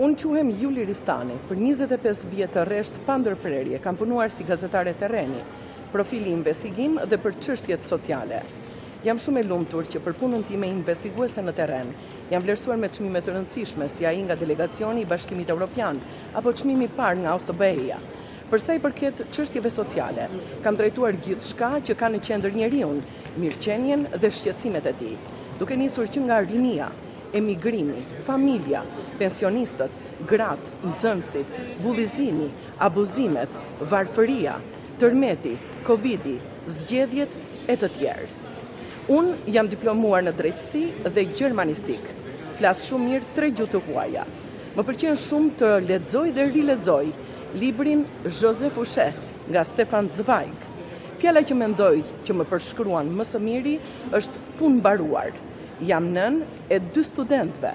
Unë quhem Juli Ristani, për 25 vjetë të rresht pa ndërprerje, kam punuar si gazetare terreni, profili investigim dhe për çështjet sociale. Jam shumë e lumtur që për punën time investiguese në terren, jam vlerësuar me çmime të rëndësishme si ai nga delegacioni i Bashkimit Evropian apo çmimi i parë nga OSBE-ja. Për sa i përket çështjeve sociale, kam drejtuar gjithçka që ka në qendër njeriu, mirëqenien dhe shqetësimet e tij, duke nisur që nga rinia, emigrimi, familja, pensionistët, gratë, nxënësit, bullizimi, abuzimet, varfëria, tërmeti, Covidi, zgjedhjet e të tjerë. Unë jam diplomuar në drejtësi dhe gjermanistik. Flas shumë mirë 3 gjuhë të huaja. Më pëlqen shumë të lexoj dhe rilexoj librin Joseph Fouché nga Stefan Zweig. Fjala që mendoj që më përshkruan më së miri është punë mbaruar. Jam nën e 2 studentëve.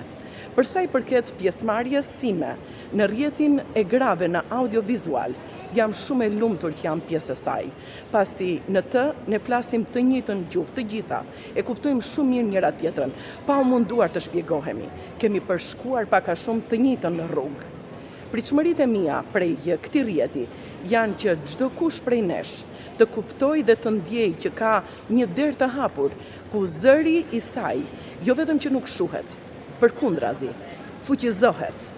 Për sa i përket pjesëmarrjes sime në rrjetin e grave në audiovizual, jam shumë e lumtur që jam pjesë e saj, pasi në të ne flasim të njëjtën gjuhë të gjitha, e kuptojmë shumë mirë njëra tjetrën, pa u munduar të shpjegohemi. Kemi përshkuar pak a shumë të njëjtën në rrugë. Pritshmëritë e mia prej këtij rrjeti janë që çdo kush prej nesh të kuptoj dhe të ndjej që ka një derë të hapur, ku zëri i saj jo vetëm që nuk shuhet, përkundrazi, fuqizohet.